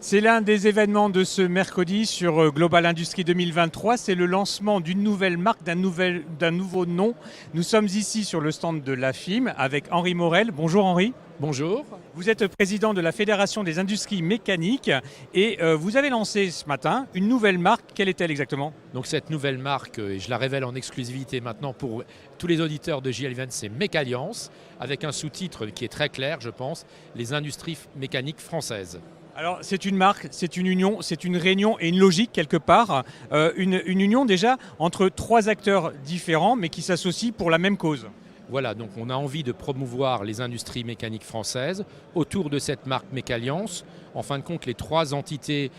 C'est l'un des événements de ce mercredi sur Global Industrie 2023. C'est le lancement d'une nouvelle marque, d'un nouveau nom. Nous sommes ici sur le stand de l'AFIM avec Henri Morel. Bonjour Henri. Bonjour. Vous êtes président de la Fédération des industries mécaniques et vous avez lancé ce matin une nouvelle marque. Quelle est-elle exactement ? Donc cette nouvelle marque, et je la révèle en exclusivité maintenant pour tous les auditeurs de JL Events, c'est Mécalliance, avec un sous-titre qui est très clair, je pense, les industries mécaniques françaises. Alors c'est une marque, c'est une union, c'est une réunion et une logique quelque part. Une union déjà entre trois acteurs différents mais qui s'associent pour la même cause. Voilà, donc on a envie de promouvoir les industries mécaniques françaises autour de cette marque Mécalliance. En fin de compte, les trois entités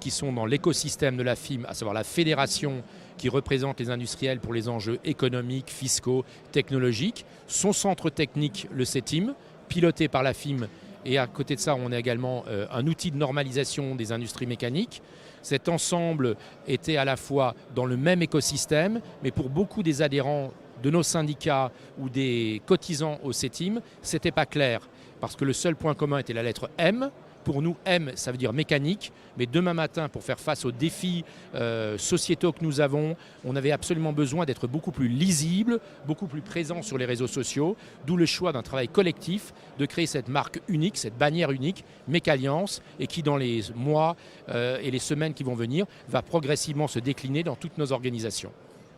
qui sont dans l'écosystème de la FIM, à savoir la fédération qui représente les industriels pour les enjeux économiques, fiscaux, technologiques, son centre technique, le CETIM, piloté par la FIM. Et à côté de ça, on a également un outil de normalisation des industries mécaniques. Cet ensemble était à la fois dans le même écosystème, mais pour beaucoup des adhérents de nos syndicats ou des cotisants au CETIM, ce n'était pas clair. Parce que le seul point commun était la lettre M. Pour nous, M, ça veut dire mécanique. Mais demain matin, pour faire face aux défis sociétaux que nous avons, on avait absolument besoin d'être beaucoup plus lisible, beaucoup plus présent sur les réseaux sociaux. D'où le choix d'un travail collectif, de créer cette marque unique, cette bannière unique, Mécalliance, et qui dans les mois et les semaines qui vont venir, va progressivement se décliner dans toutes nos organisations.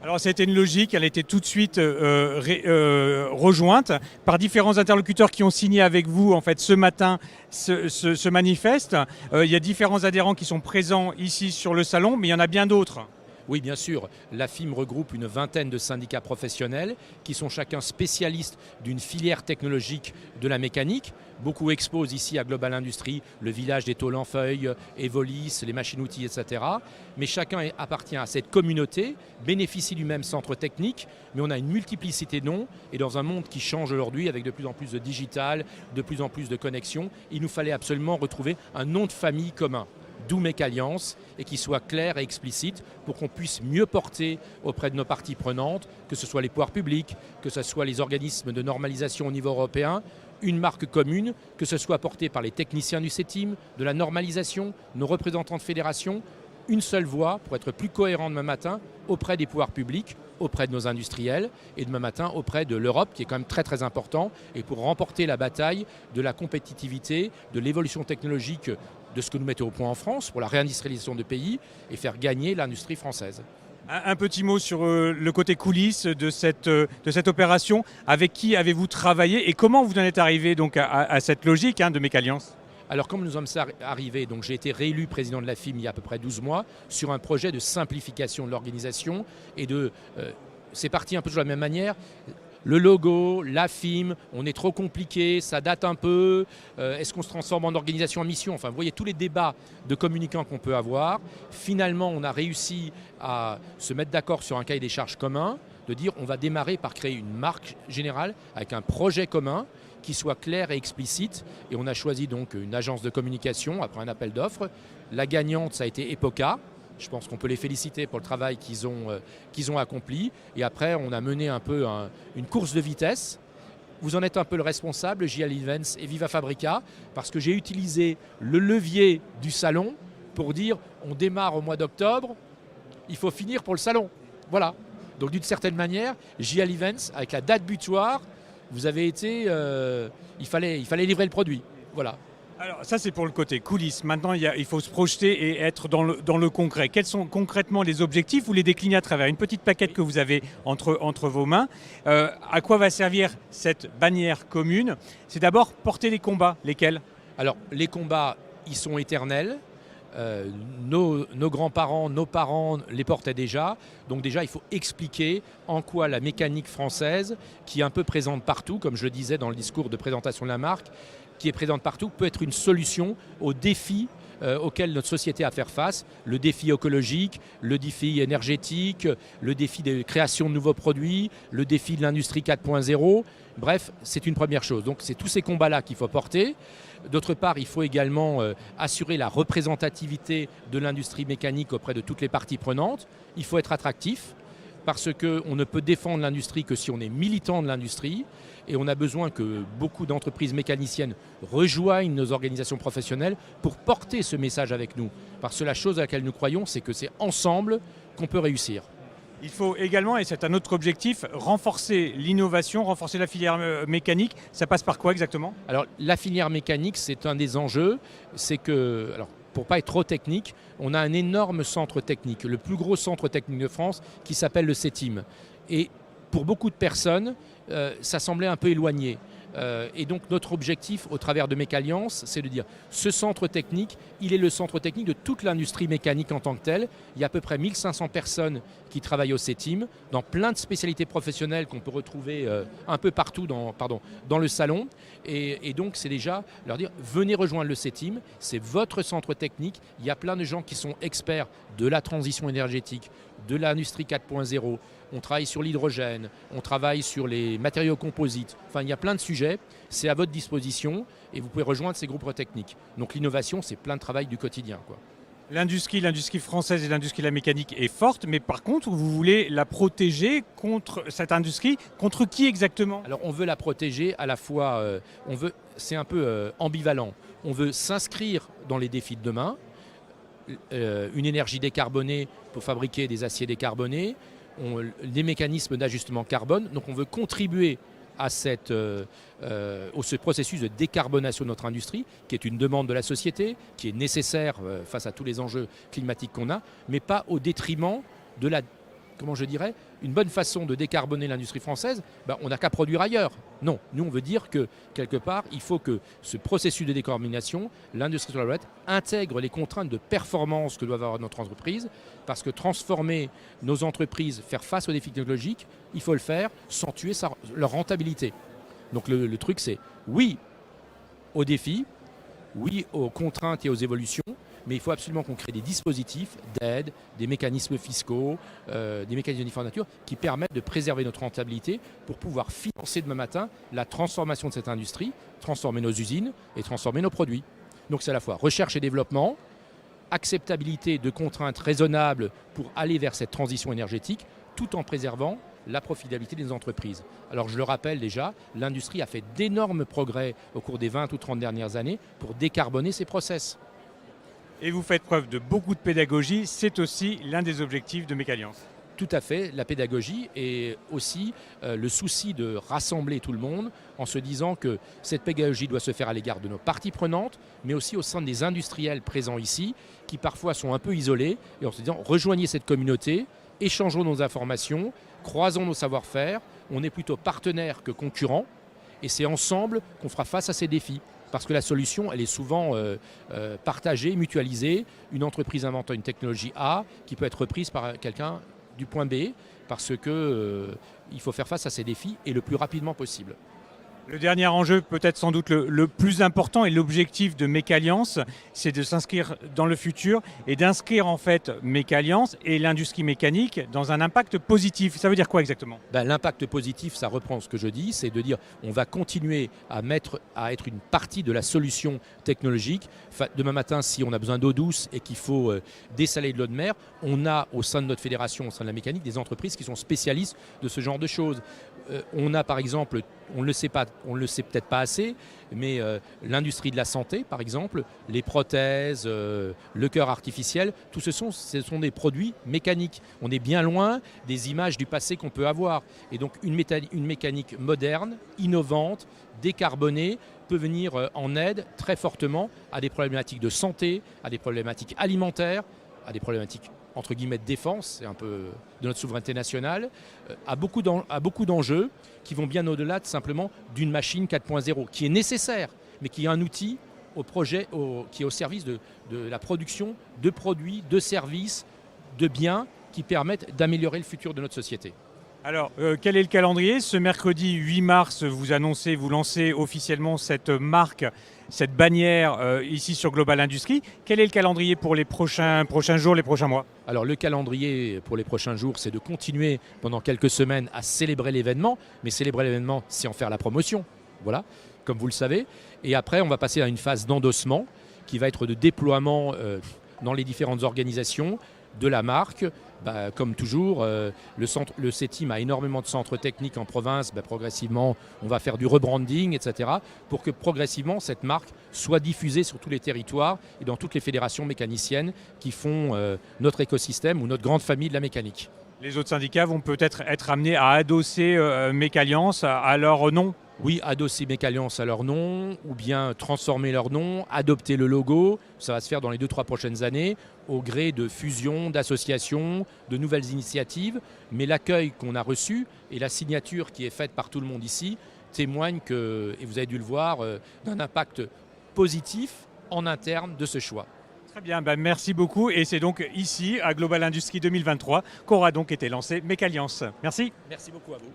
Alors c'était une logique, elle a été tout de suite rejointe par différents interlocuteurs qui ont signé avec vous en fait ce matin ce manifeste. Il y a différents adhérents qui sont présents ici sur le salon, mais il y en a bien d'autres. Oui, bien sûr. La FIM regroupe une vingtaine de syndicats professionnels qui sont chacun spécialistes d'une filière technologique de la mécanique. Beaucoup exposent ici à Global Industrie le village des tôles en feuilles, Evolis, les machines-outils, etc. Mais chacun appartient à cette communauté, bénéficie du même centre technique, mais on a une multiplicité de noms. Et dans un monde qui change aujourd'hui avec de plus en plus de digital, de plus en plus de connexions, il nous fallait absolument retrouver un nom de famille commun. D'où Mécalliance, et qui soit clair et explicite pour qu'on puisse mieux porter auprès de nos parties prenantes, que ce soit les pouvoirs publics, que ce soit les organismes de normalisation au niveau européen, une marque commune, que ce soit porté par les techniciens du CETIM, de la normalisation, nos représentants de fédération, une seule voix pour être plus cohérent demain matin auprès des pouvoirs publics, auprès de nos industriels et demain matin auprès de l'Europe qui est quand même très très important et pour remporter la bataille de la compétitivité, de l'évolution technologique de ce que nous mettons au point en France pour la réindustrialisation de pays et faire gagner l'industrie française. Un petit mot sur le côté coulisses de cette opération. Avec qui avez-vous travaillé et comment vous en êtes arrivé donc à cette logique de Mécalliance ? Alors comme nous sommes arrivés, donc j'ai été réélu président de la FIM il y a à peu près 12 mois sur un projet de simplification de l'organisation et c'est parti un peu de la même manière. Le logo, la FIM, on est trop compliqué, ça date un peu, est-ce qu'on se transforme en organisation à mission ? Enfin, vous voyez tous les débats de communicants qu'on peut avoir. Finalement, on a réussi à se mettre d'accord sur un cahier des charges commun, de dire on va démarrer par créer une marque générale avec un projet commun qui soit clair et explicite. Et on a choisi donc une agence de communication après un appel d'offres. La gagnante, ça a été Epoca. Je pense qu'on peut les féliciter pour le travail qu'ils ont accompli. Et après, on a mené un peu une course de vitesse. Vous en êtes un peu le responsable, JL Events et Viva Fabrica, parce que j'ai utilisé le levier du salon pour dire on démarre au mois d'octobre, il faut finir pour le salon. Voilà. Donc d'une certaine manière, JL Events, avec la date butoir, vous avez été... il fallait livrer le produit. Voilà. Alors ça c'est pour le côté coulisses. Maintenant il faut se projeter et être dans le concret. Quels sont concrètement les objectifs ? Vous les déclinez à travers une petite plaquette que vous avez entre vos mains. À quoi va servir cette bannière commune ? C'est d'abord porter les combats. Lesquels ? Alors les combats, ils sont éternels. Nos grands-parents, nos parents les portaient déjà. Donc déjà, il faut expliquer en quoi la mécanique française, qui est un peu présente partout, comme je le disais dans le discours de présentation de la marque, qui est présente partout, peut être une solution aux défis auxquels notre société a à faire face. Le défi écologique, le défi énergétique, le défi de création de nouveaux produits, le défi de l'industrie 4.0. Bref, c'est une première chose. Donc c'est tous ces combats-là qu'il faut porter. D'autre part, il faut également assurer la représentativité de l'industrie mécanique auprès de toutes les parties prenantes. Il faut être attractif. parce qu'on ne peut défendre l'industrie que si on est militant de l'industrie, et on a besoin que beaucoup d'entreprises mécaniciennes rejoignent nos organisations professionnelles pour porter ce message avec nous. Parce que la chose à laquelle nous croyons, c'est que c'est ensemble qu'on peut réussir. Il faut également, et c'est un autre objectif, renforcer l'innovation, renforcer la filière mécanique. Ça passe par quoi exactement? Alors la filière mécanique, c'est un des enjeux. C'est que, alors, pour ne pas être trop technique, on a un énorme centre technique, le plus gros centre technique de France, qui s'appelle le CETIM. Et pour beaucoup de personnes, ça semblait un peu éloigné. Et donc notre objectif au travers de Mécalliance, c'est de dire ce centre technique, il est le centre technique de toute l'industrie mécanique en tant que telle. Il y a à peu près 1500 personnes qui travaillent au CETIM dans plein de spécialités professionnelles qu'on peut retrouver un peu partout dans le salon. Et donc c'est déjà leur dire venez rejoindre le CETIM, c'est votre centre technique. Il y a plein de gens qui sont experts de la transition énergétique, de l'industrie 4.0. On travaille sur l'hydrogène, on travaille sur les matériaux composites. Enfin, il y a plein de sujets. C'est à votre disposition et vous pouvez rejoindre ces groupes techniques. Donc l'innovation, c'est plein de travail du quotidien, quoi. L'industrie française et l'industrie de la mécanique est forte, mais par contre, vous voulez la protéger contre cette industrie. Contre qui exactement? Alors, on veut la protéger à la fois, c'est un peu ambivalent. On veut s'inscrire dans les défis de demain, une énergie décarbonée pour fabriquer des aciers décarbonés, des mécanismes d'ajustement carbone. Donc on veut contribuer à ce processus de décarbonation de notre industrie, qui est une demande de la société, qui est nécessaire face à tous les enjeux climatiques qu'on a, mais pas au détriment de une bonne façon de décarboner l'industrie française, on n'a qu'à produire ailleurs. Non, nous on veut dire que quelque part, il faut que ce processus de décarbonation, l'industrie sur la roulette, intègre les contraintes de performance que doit avoir notre entreprise, parce que transformer nos entreprises, faire face aux défis technologiques, il faut le faire sans tuer leur rentabilité. Donc le truc c'est oui aux défis, oui aux contraintes et aux évolutions, mais il faut absolument qu'on crée des dispositifs d'aide, des mécanismes fiscaux, des mécanismes de différentes natures qui permettent de préserver notre rentabilité pour pouvoir financer demain matin la transformation de cette industrie, transformer nos usines et transformer nos produits. Donc c'est à la fois recherche et développement, acceptabilité de contraintes raisonnables pour aller vers cette transition énergétique, tout en préservant la profitabilité des entreprises. Alors je le rappelle déjà, l'industrie a fait d'énormes progrès au cours des 20 ou 30 dernières années pour décarboner ses process. Et vous faites preuve de beaucoup de pédagogie, c'est aussi l'un des objectifs de Mécalliance. Tout à fait, la pédagogie et aussi le souci de rassembler tout le monde en se disant que cette pédagogie doit se faire à l'égard de nos parties prenantes, mais aussi au sein des industriels présents ici, qui parfois sont un peu isolés, et en se disant rejoignez cette communauté, échangeons nos informations, croisons nos savoir-faire, on est plutôt partenaires que concurrents, et c'est ensemble qu'on fera face à ces défis. Parce que la solution, elle est souvent partagée, mutualisée. Une entreprise inventant une technologie A qui peut être reprise par quelqu'un du point B parce qu'il faut faire face à ces défis et le plus rapidement possible. Le dernier enjeu, peut-être sans doute le plus important et l'objectif de Mécalliance, c'est de s'inscrire dans le futur et d'inscrire en fait Mécalliance et l'industrie mécanique dans un impact positif. Ça veut dire quoi exactement? L'impact positif, ça reprend ce que je dis, c'est de dire on va continuer à être une partie de la solution technologique. Demain matin, si on a besoin d'eau douce et qu'il faut dessaler de l'eau de mer, on a au sein de notre fédération, au sein de la mécanique, des entreprises qui sont spécialistes de ce genre de choses. On a par exemple, on ne le sait peut-être pas assez, mais l'industrie de la santé par exemple, les prothèses, le cœur artificiel, tout ce sont des produits mécaniques. On est bien loin des images du passé qu'on peut avoir. Et donc une mécanique moderne, innovante, décarbonée, peut venir en aide très fortement à des problématiques de santé, à des problématiques alimentaires, à des problématiques entre guillemets de défense, c'est un peu de notre souveraineté nationale, à beaucoup d'enjeux qui vont bien au-delà simplement d'une machine 4.0, qui est nécessaire, mais qui est un outil qui est au service de la production de produits, de services, de biens qui permettent d'améliorer le futur de notre société. Alors, quel est le calendrier? Ce mercredi 8 mars, vous lancez officiellement cette marque, cette bannière ici sur Global Industries. Quel est le calendrier pour les prochains jours, les prochains mois? Alors le calendrier pour les prochains jours, c'est de continuer pendant quelques semaines à célébrer l'événement, mais célébrer l'événement, c'est en faire la promotion, voilà, comme vous le savez. Et après, on va passer à une phase d'endossement qui va être de déploiement dans les différentes organisations de la marque, Comme toujours, le CETIM a énormément de centres techniques en province. Progressivement, on va faire du rebranding, etc. pour que progressivement, cette marque soit diffusée sur tous les territoires et dans toutes les fédérations mécaniciennes qui font notre écosystème ou notre grande famille de la mécanique. Les autres syndicats vont peut-être être amenés à adosser Mécalliance à leur nom. Oui, adosser Mécalliance à leur nom, ou bien transformer leur nom, adopter le logo. Ça va se faire dans les 2-3 prochaines années, au gré de fusions, d'associations, de nouvelles initiatives. Mais l'accueil qu'on a reçu et la signature qui est faite par tout le monde ici témoignent que, et vous avez dû le voir, d'un impact positif en interne de ce choix. Très bien, merci beaucoup. Et c'est donc ici, à Global Industries 2023, qu'aura donc été lancé Mécalliance. Merci. Merci beaucoup à vous.